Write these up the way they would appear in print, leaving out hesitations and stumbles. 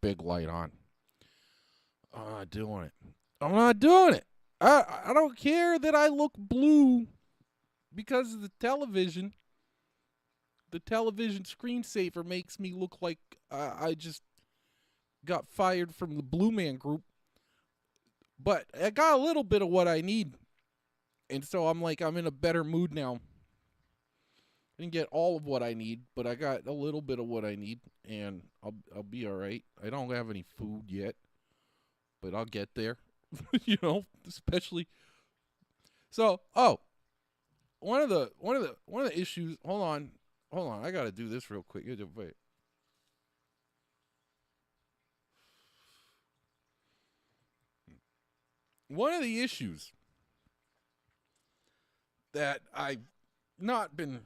big light on. I'm not doing it. I'm not doing it. I don't care that I look blue because of the television. The television screensaver makes me look like I just got fired from the Blue Man Group. But I got a little bit of what I need. And so I'm in a better mood now. I didn't get all of what I need, but I got a little bit of what I need, and I'll be all right. I don't have any food yet, but I'll get there. Especially. So, one of the issues. Hold on. I gotta do this real quick. Wait. One of the issues that I've not been.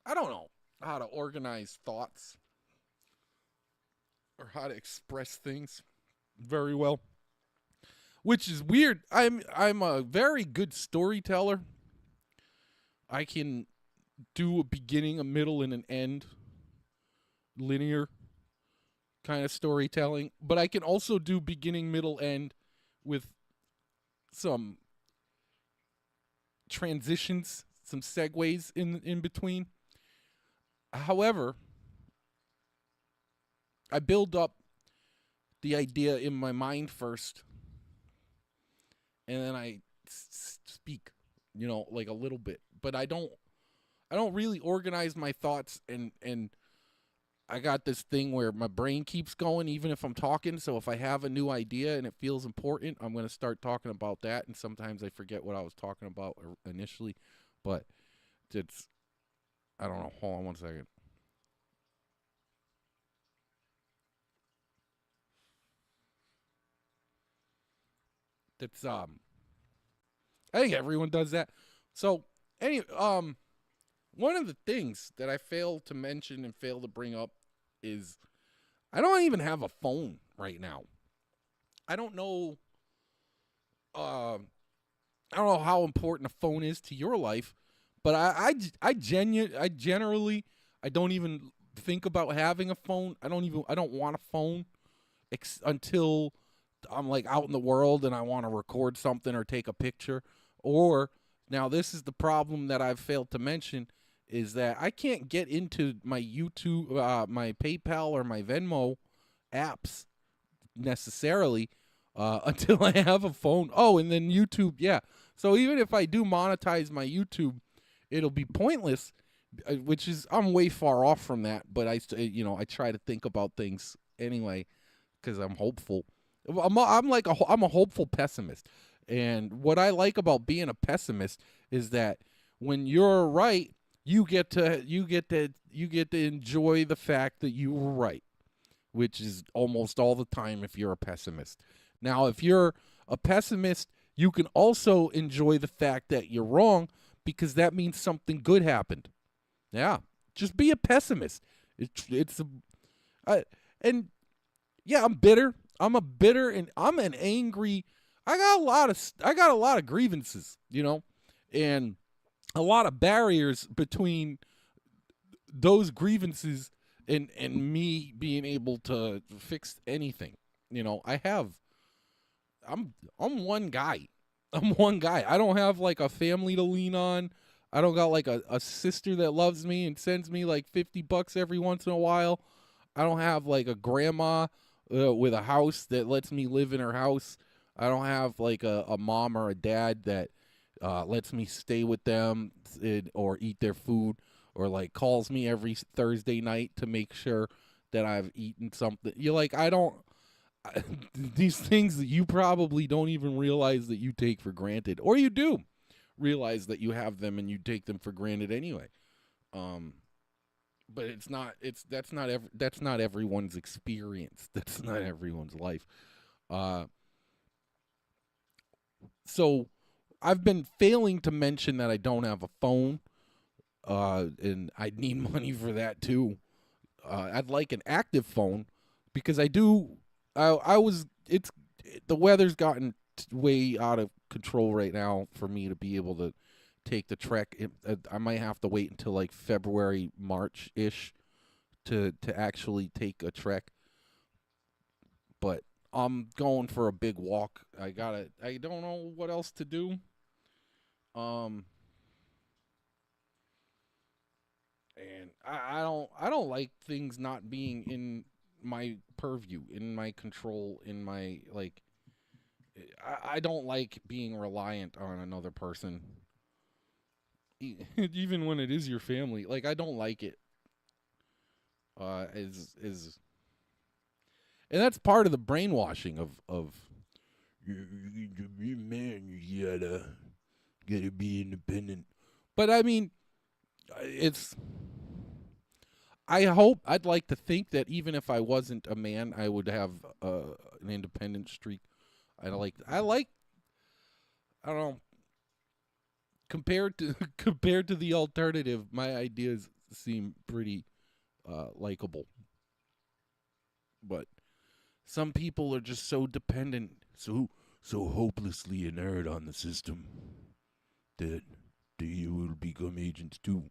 I don't know how to organize thoughts or how to express things very well, which is weird. I'm a very good storyteller. I can do a beginning, a middle, and an end, linear kind of storytelling, but I can also do beginning, middle, end with some transitions, some segues in between. However, I build up the idea in my mind first, and then I speak, like a little bit. But I don't really organize my thoughts, and I got this thing where my brain keeps going even if I'm talking. So if I have a new idea and it feels important, I'm going to start talking about that. And sometimes I forget what I was talking about initially, but I don't know. Hold on one second. I think everyone does that. So one of the things that I failed to mention and failed to bring up is I don't even have a phone right now. I don't know. I don't know how important a phone is to your life, but I generally I don't even think about having a phone. I don't want a phone until I'm like out in the world and I want to record something or take a picture. Or now this is the problem that I've failed to mention is that I can't get into my YouTube, my PayPal or my Venmo apps necessarily until I have a phone. Oh, and then YouTube, yeah. So even if I do monetize my YouTube, it'll be pointless, which is I'm way far off from that. But I try to think about things anyway because I'm hopeful. I'm a hopeful pessimist, and what I like about being a pessimist is that when you're right, you get to enjoy the fact that you were right, which is almost all the time if you're a pessimist. Now, if you're a pessimist, you can also enjoy the fact that you're wrong because that means something good happened. Yeah, just be a pessimist. And yeah, I'm bitter. I'm an angry. I got a lot of grievances, and a lot of barriers between those grievances and me being able to fix anything. I'm one guy. I'm one guy. I don't have like a family to lean on. I don't got like a sister that loves me and sends me like $50 every once in a while. I don't have like a grandma with a house that lets me live in her house. I don't have like a mom or a dad that lets me stay with them or eat their food or like calls me every Thursday night to make sure that I've eaten something. These things that you probably don't even realize that you take for granted, or you do realize that you have them and you take them for granted anyway. But that's not everyone's experience. That's not everyone's life. So I've been failing to mention that I don't have a phone, and I need money for that too. I'd like an active phone because I do. The weather's gotten way out of control right now for me to be able to take the trek. I might have to wait until like February, March-ish to actually take a trek. I'm going for a big walk. I don't know what else to do. Um, and I don't like things not being in my purview, in my control, in my like. I don't like being reliant on another person, even when it is your family. Like I don't like it. Is and that's part of the brainwashing of you man, you gotta be independent. But I mean, it's. I'd like to think that even if I wasn't a man, I would have an independent streak. I like. I don't know. Compared to compared to the alternative, my ideas seem pretty likable. But some people are just so dependent, so hopelessly inert on the system that they will become agents too.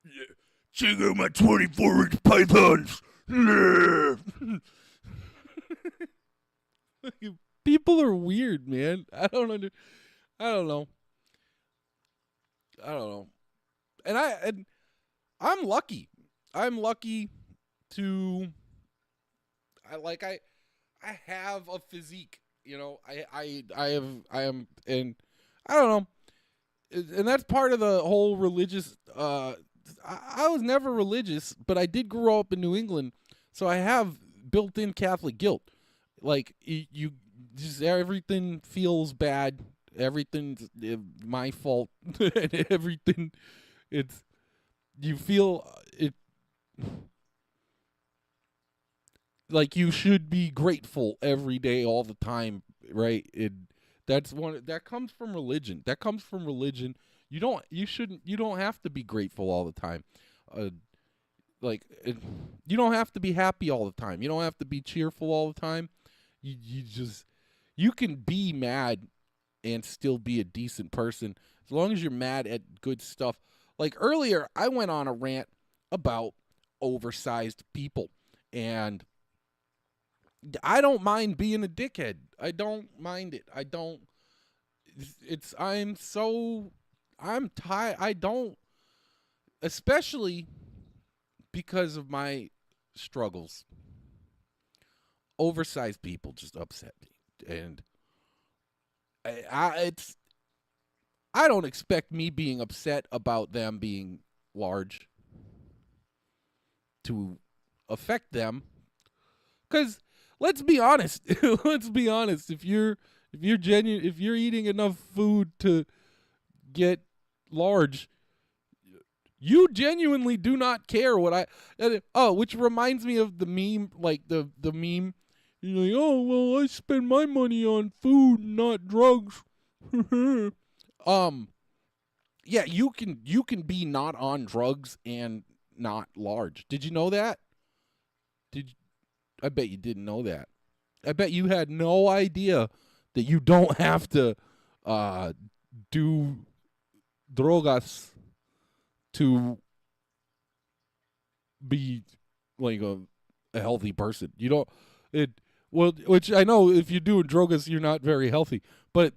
Yeah. Check out my 24-inch pythons. People are weird, man. I don't know. I don't know. And I'm lucky. I'm lucky to I have a physique. You know, I am, and I don't know. And that's part of the whole religious. I was never religious, but I did grow up in New England, so I have built-in Catholic guilt. Like you just everything feels bad. Everything's my fault. And everything, it's you feel it like you should be grateful every day, all the time, right? That's one that comes from religion. That comes from religion. You don't have to be grateful all the time. Uh, like it, you don't have to be happy all the time. You don't have to be cheerful all the time. You just you can be mad and still be a decent person as long as you're mad at good stuff. Like earlier, I went on a rant about oversized people, and I don't mind being a dickhead. I don't mind it. I don't. I'm tired. I don't, especially because of my struggles. Oversized people just upset me, and it's. I don't expect me being upset about them being large to affect them, because let's be honest. Let's be honest. If you're eating enough food to get large, you genuinely do not care what which reminds me of the meme, like the meme. You're like, oh well, I spend my money on food, not drugs. um, yeah, you can be not on drugs and not large. Did you know that? Did I bet you didn't know that. I bet you had no idea that you don't have to uh, do drogas to be like a healthy person. You don't it well, which I know if you're doing drogas, you're not very healthy. But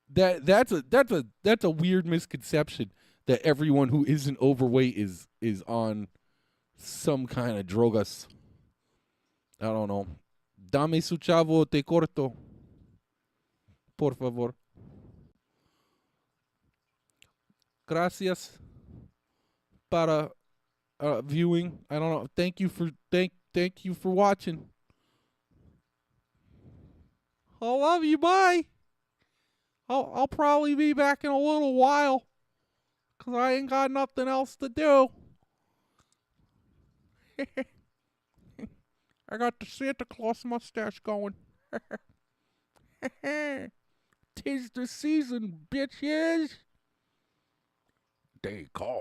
that's a weird misconception that everyone who isn't overweight is on some kind of drogas. I don't know. Dame su chavo, te corto, por favor. Gracias para viewing. I don't know. Thank you for watching. I love you. Bye. I'll probably be back in a little while because I ain't got nothing else to do. I got the Santa Claus mustache going. Tis the season, bitches. They call.